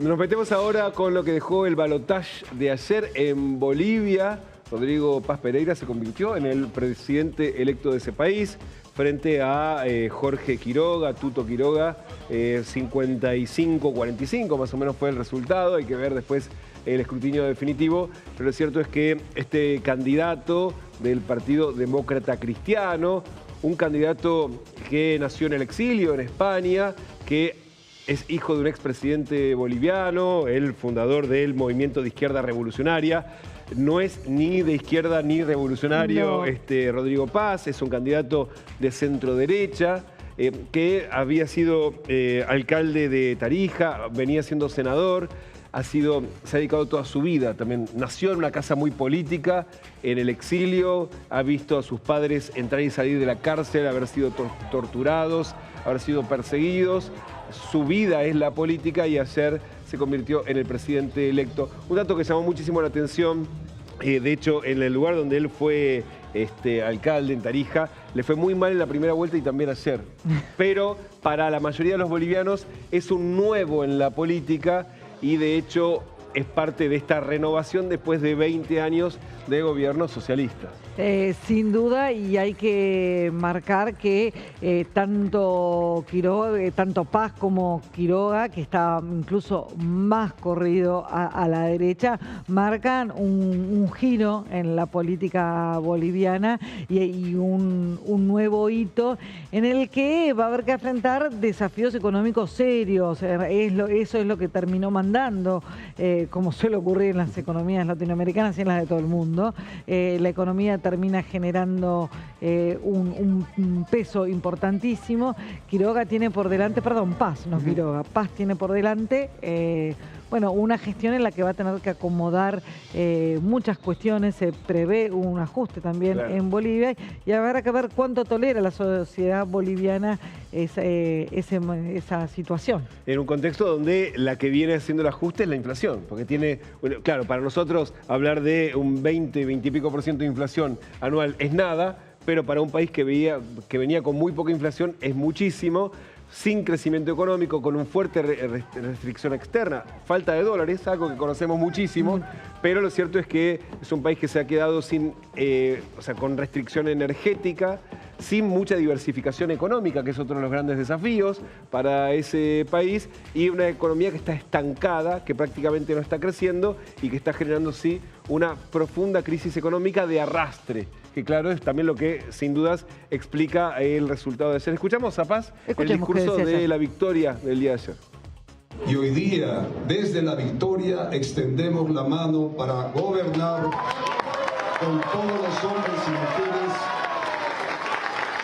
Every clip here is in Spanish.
Nos metemos ahora con lo que dejó el balotaje de ayer en Bolivia. Rodrigo Paz Pereira se convirtió en el presidente electo de ese país frente a Jorge Quiroga, Tuto Quiroga. 55-45 más o menos fue el resultado. Hay que ver después el escrutinio definitivo. Pero lo cierto es que este candidato del Partido Demócrata Cristiano, un candidato que nació en el exilio en España, que es hijo de un expresidente boliviano, el fundador del movimiento de izquierda revolucionaria. No es ni de izquierda ni revolucionario, no. Rodrigo Paz es un candidato de centro derecha, que había sido alcalde de Tarija, venía siendo senador, se ha dedicado toda su vida también. Nació en una casa muy política, en el exilio, ha visto a sus padres entrar y salir de la cárcel, haber sido torturados, haber sido perseguidos. Su vida es la política y ayer se convirtió en el presidente electo. Un dato que llamó muchísimo la atención, de hecho, en el lugar donde él fue alcalde, en Tarija, le fue muy mal en la primera vuelta y también ayer. Pero para la mayoría de los bolivianos es un nuevo en la política y de hecho es parte de esta renovación después de 20 años de gobierno socialista. Sin duda, y hay que marcar que tanto Paz como Quiroga, que está incluso más corrido a la derecha, marcan un giro en la política boliviana y un nuevo hito en el que va a haber que enfrentar desafíos económicos serios. Eso es lo que terminó mandando, como suele ocurrir en las economías latinoamericanas y en las de todo el mundo. La economía termina generando un peso importantísimo. Quiroga tiene por delante, Paz, no Quiroga, Paz tiene por delante una gestión en la que va a tener que acomodar muchas cuestiones. Se prevé un ajuste también en Bolivia y habrá que ver cuánto tolera la sociedad boliviana esa situación. En un contexto donde la que viene haciendo el ajuste es la inflación, porque claro, para nosotros hablar de un 20 y pico % de inflación anual es nada, pero para un país que venía con muy poca inflación es muchísimo, sin crecimiento económico, con una fuerte restricción externa, falta de dólares, algo que conocemos muchísimo, pero lo cierto es que es un país que se ha quedado con restricción energética, sin mucha diversificación económica, que es otro de los grandes desafíos para ese país, y una economía que está estancada, que prácticamente no está creciendo y que está generando, sí, una profunda crisis económica de arrastre, que claro, es también lo que sin dudas explica el resultado de ayer. Escuchamos a Paz el discurso de la victoria del día de ayer. Y hoy día, desde la victoria, extendemos la mano para gobernar con todos los hombres y mujeres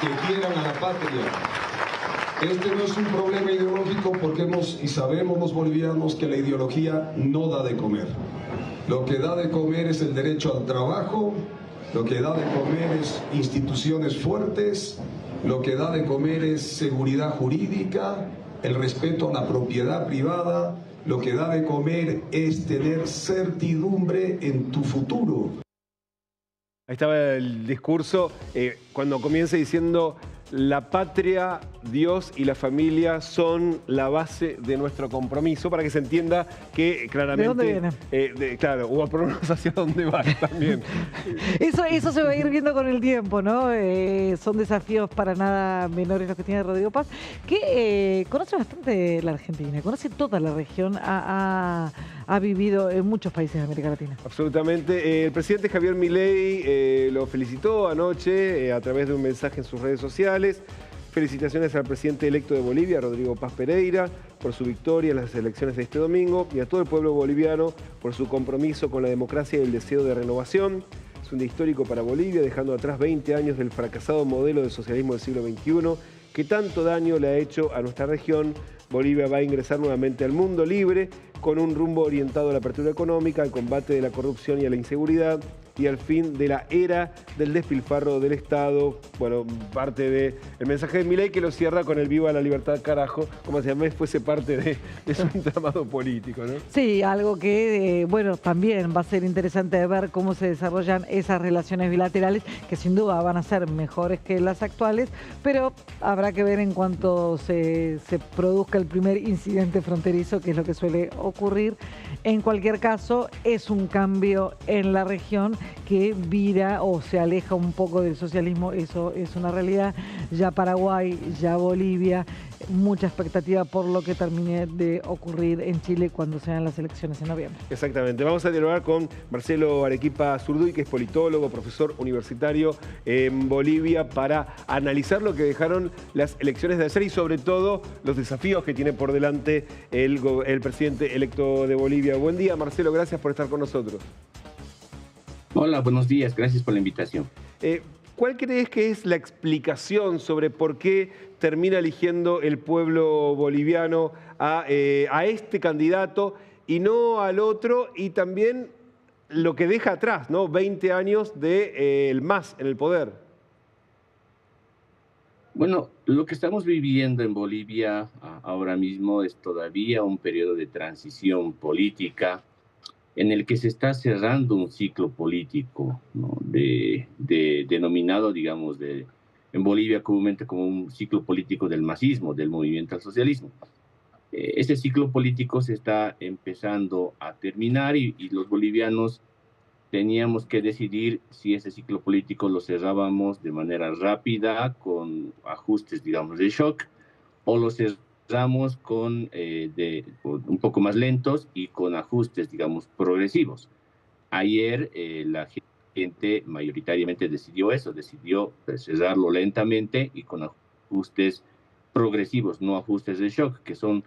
que quieran a la patria. Este no es un problema ideológico porque sabemos los bolivianos que la ideología no da de comer. Lo que da de comer es el derecho al trabajo, lo que da de comer es instituciones fuertes, lo que da de comer es seguridad jurídica, el respeto a la propiedad privada, lo que da de comer es tener certidumbre en tu futuro. Ahí estaba el discurso, cuando comienza diciendo: la patria, Dios y la familia son la base de nuestro compromiso, para que se entienda que claramente... ¿De dónde viene? Claro, o por lo menos hacia dónde va también. Eso se va a ir viendo con el tiempo, ¿no? Son desafíos para nada menores los que tiene Rodrigo Paz, que conoce bastante la Argentina, conoce toda la región, ha vivido en muchos países de América Latina. Absolutamente. El presidente Javier Milei lo felicitó anoche a través de un mensaje en sus redes sociales. Felicitaciones al presidente electo de Bolivia, Rodrigo Paz Pereira, por su victoria en las elecciones de este domingo, y a todo el pueblo boliviano por su compromiso con la democracia y el deseo de renovación. Es un día histórico para Bolivia, dejando atrás 20 años del fracasado modelo de socialismo del siglo XXI, que tanto daño le ha hecho a nuestra región. Bolivia va a ingresar nuevamente al mundo libre, con un rumbo orientado a la apertura económica, al combate de la corrupción y a la inseguridad, y al fin de la era del despilfarro del Estado. Bueno, parte del mensaje de Milei, que lo cierra con el viva la libertad carajo, como si además fuese parte de su entramado político, ¿no? Sí, algo que, bueno, también va a ser interesante de ver cómo se desarrollan esas relaciones bilaterales, que sin duda van a ser mejores que las actuales, pero habrá que ver en cuanto se produzca el primer incidente fronterizo, que es lo que suele ocurrir. En cualquier caso, es un cambio en la región que vira o se aleja un poco del socialismo, eso es una realidad. Ya Paraguay, ya Bolivia, mucha expectativa por lo que termine de ocurrir en Chile cuando sean las elecciones en noviembre. Exactamente. Vamos a dialogar con Marcelo Arequipa Zurduy, que es politólogo, profesor universitario en Bolivia, para analizar lo que dejaron las elecciones de ayer y sobre todo los desafíos que tiene por delante el presidente electo de Bolivia. Buen día, Marcelo, gracias por estar con nosotros. Hola, buenos días, gracias por la invitación. ¿Cuál crees que es la explicación sobre por qué termina eligiendo el pueblo boliviano a este candidato y no al otro? Y también lo que deja atrás, ¿no? 20 años de el MAS en el poder. Bueno, lo que estamos viviendo en Bolivia ahora mismo es todavía un periodo de transición política en el que se está cerrando un ciclo político, ¿no? Denominado, digamos, en Bolivia comúnmente como un ciclo político del masismo, del movimiento al socialismo. Ese ciclo político se está empezando a terminar y los bolivianos teníamos que decidir si ese ciclo político lo cerrábamos de manera rápida, con ajustes, digamos, de shock, o lo cerramos con un poco más lentos y con ajustes, digamos, progresivos. Ayer la gente mayoritariamente decidió eso, decidió cerrarlo lentamente y con ajustes progresivos, no ajustes de shock, que son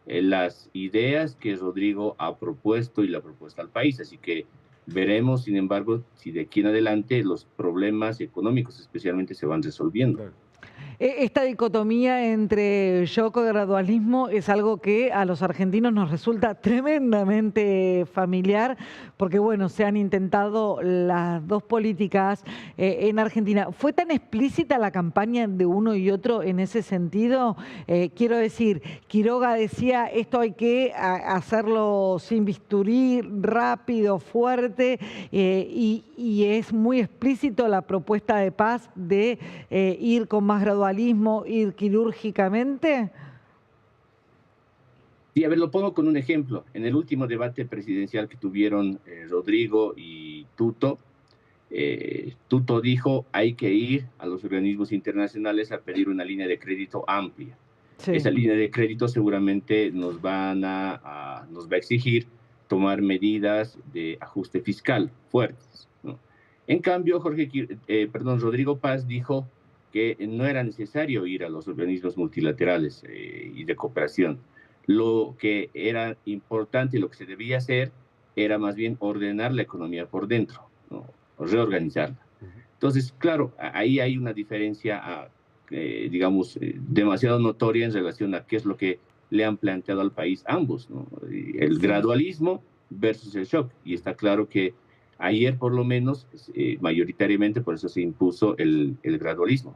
las ideas que Rodrigo ha propuesto y la propuesta al país. Así que veremos, sin embargo, si de aquí en adelante los problemas económicos especialmente se van resolviendo. Esta dicotomía entre shock y gradualismo es algo que a los argentinos nos resulta tremendamente familiar, porque bueno, se han intentado las dos políticas en Argentina. ¿Fue tan explícita la campaña de uno y otro en ese sentido? Quiero decir, Quiroga decía, esto hay que hacerlo sin bisturí, rápido, fuerte, y es muy explícito la propuesta de Paz de ir con más gradualismo, ir quirúrgicamente. Sí, a ver, lo pongo con un ejemplo. En el último debate presidencial que tuvieron Rodrigo y Tuto, Tuto dijo hay que ir a los organismos internacionales a pedir una línea de crédito amplia. Sí. Esa línea de crédito seguramente nos va a exigir tomar medidas de ajuste fiscal fuertes, ¿no? En cambio, Rodrigo Paz dijo que no era necesario ir a los organismos multilaterales y de cooperación. Lo que era importante y lo que se debía hacer era más bien ordenar la economía por dentro, ¿no? Reorganizarla. Entonces, claro, ahí hay una diferencia, digamos, demasiado notoria en relación a qué es lo que le han planteado al país ambos, ¿no? El gradualismo versus el shock. Y está claro que ayer, por lo menos, mayoritariamente por eso se impuso el gradualismo.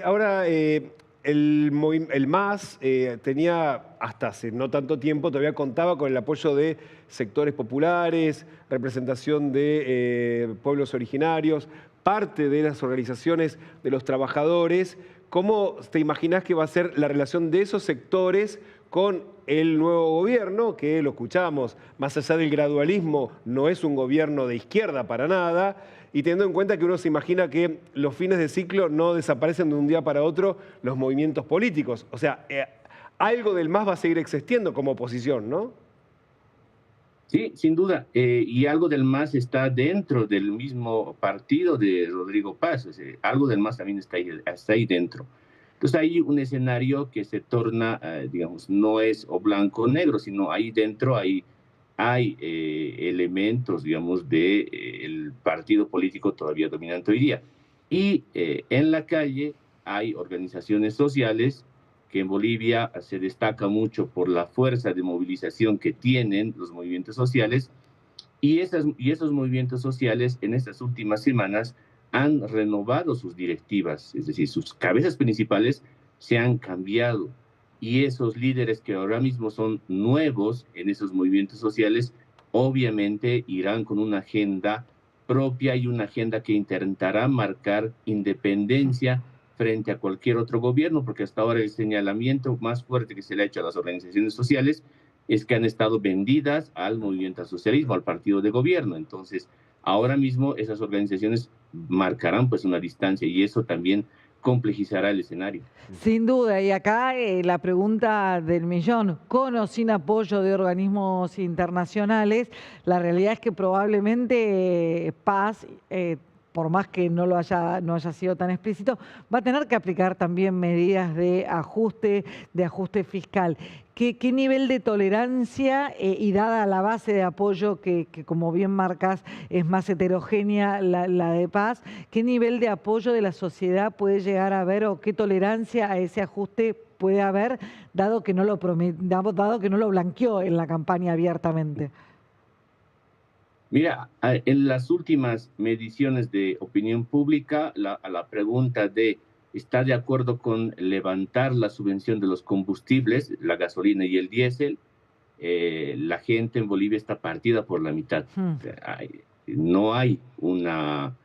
Ahora, el MAS tenía, hasta hace no tanto tiempo, todavía contaba con el apoyo de sectores populares, representación de pueblos originarios, parte de las organizaciones de los trabajadores. ¿Cómo te imaginás que va a ser la relación de esos sectores con el nuevo gobierno, que lo escuchamos, más allá del gradualismo, no es un gobierno de izquierda para nada, y teniendo en cuenta que uno se imagina que los fines de ciclo no desaparecen de un día para otro los movimientos políticos? O sea, algo del MAS va a seguir existiendo como oposición, ¿no? Sí, sin duda, y algo del MAS está dentro del mismo partido de Rodrigo Paz, algo del MAS también está ahí dentro. Entonces hay un escenario que se torna, digamos, no es o blanco o negro, sino ahí dentro hay elementos, digamos, del partido político todavía dominante hoy día. Y en la calle hay organizaciones sociales que en Bolivia se destaca mucho por la fuerza de movilización que tienen los movimientos sociales, Y esos movimientos sociales en estas últimas semanas han renovado sus directivas, es decir, sus cabezas principales se han cambiado. Y esos líderes que ahora mismo son nuevos en esos movimientos sociales, obviamente irán con una agenda propia y una agenda que intentará marcar independencia frente a cualquier otro gobierno, porque hasta ahora el señalamiento más fuerte que se le ha hecho a las organizaciones sociales es que han estado vendidas al movimiento al socialismo, al partido de gobierno. Entonces, ahora mismo esas organizaciones marcarán pues una distancia y eso también complejizará el escenario. Sin duda, y acá la pregunta del millón, con o sin apoyo de organismos internacionales, la realidad es que probablemente Paz, por más que no haya sido tan explícito, va a tener que aplicar también medidas de ajuste fiscal. ¿Qué nivel de tolerancia y dada la base de apoyo que como bien marcas es más heterogénea la de Paz, qué nivel de apoyo de la sociedad puede llegar a haber o qué tolerancia a ese ajuste puede haber dado que no lo blanqueó en la campaña abiertamente? Mira, en las últimas mediciones de opinión pública, a la pregunta de ¿está de acuerdo con levantar la subvención de los combustibles, la gasolina y el diésel? La gente en Bolivia está partida por la mitad. No hay una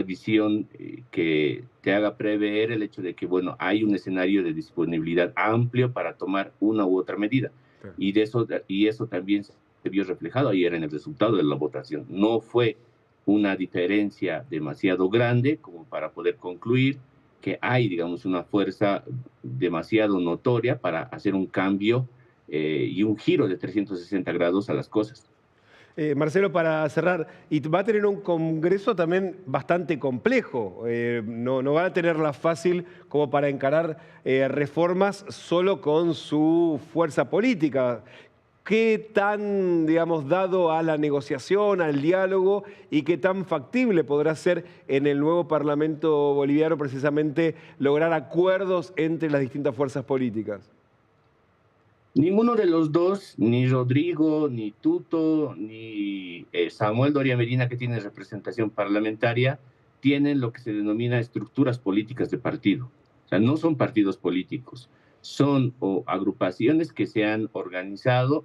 visión que te haga prever el hecho de que, bueno, hay un escenario de disponibilidad amplio para tomar una u otra medida. Y eso también se vio reflejado ayer en el resultado de la votación. No fue una diferencia demasiado grande como para poder concluir que hay, digamos, una fuerza demasiado notoria para hacer un cambio y un giro de 360 grados a las cosas. Marcelo, para cerrar, y va a tener un Congreso también bastante complejo, no va a tenerla fácil como para encarar reformas solo con su fuerza política. ¿Qué tan, digamos, dado a la negociación, al diálogo y qué tan factible podrá ser en el nuevo Parlamento boliviano precisamente lograr acuerdos entre las distintas fuerzas políticas? Ninguno de los dos, ni Rodrigo, ni Tuto, ni Samuel Doria Medina, que tiene representación parlamentaria, tienen lo que se denomina estructuras políticas de partido. O sea, no son partidos políticos. Son agrupaciones que se han organizado,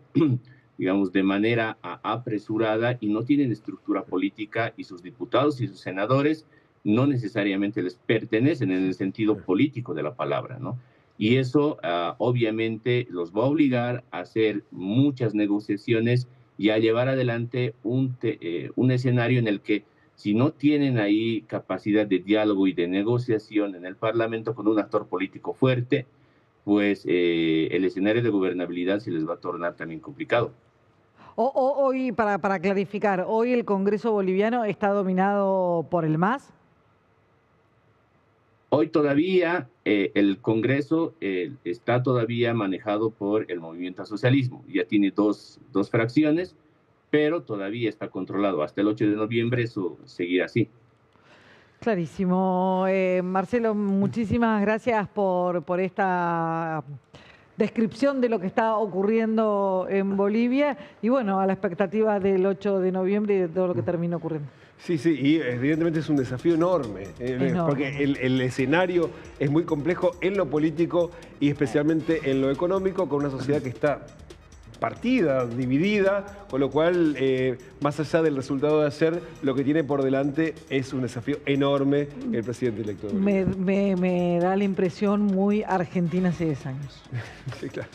digamos, de manera apresurada y no tienen estructura política y sus diputados y sus senadores no necesariamente les pertenecen en el sentido político de la palabra, ¿no? Y eso obviamente los va a obligar a hacer muchas negociaciones y a llevar adelante un escenario en el que si no tienen ahí capacidad de diálogo y de negociación en el Parlamento con un actor político fuerte, pues el escenario de gobernabilidad se les va a tornar también complicado. Hoy, para clarificar, ¿hoy el Congreso boliviano está dominado por el MAS? Hoy todavía el Congreso está todavía manejado por el movimiento al socialismo. Ya tiene dos fracciones, pero todavía está controlado. Hasta el 8 de noviembre eso seguirá así. Clarísimo. Marcelo, muchísimas gracias por esta descripción de lo que está ocurriendo en Bolivia y bueno, a la expectativa del 8 de noviembre y de todo lo que termine ocurriendo. Sí, y evidentemente es un desafío enorme, porque el escenario es muy complejo en lo político y especialmente en lo económico, con una sociedad que está partida, dividida, con lo cual, más allá del resultado de hacer, lo que tiene por delante es un desafío enorme el presidente electo. Me da la impresión muy argentina hace 10 años. Sí, claro.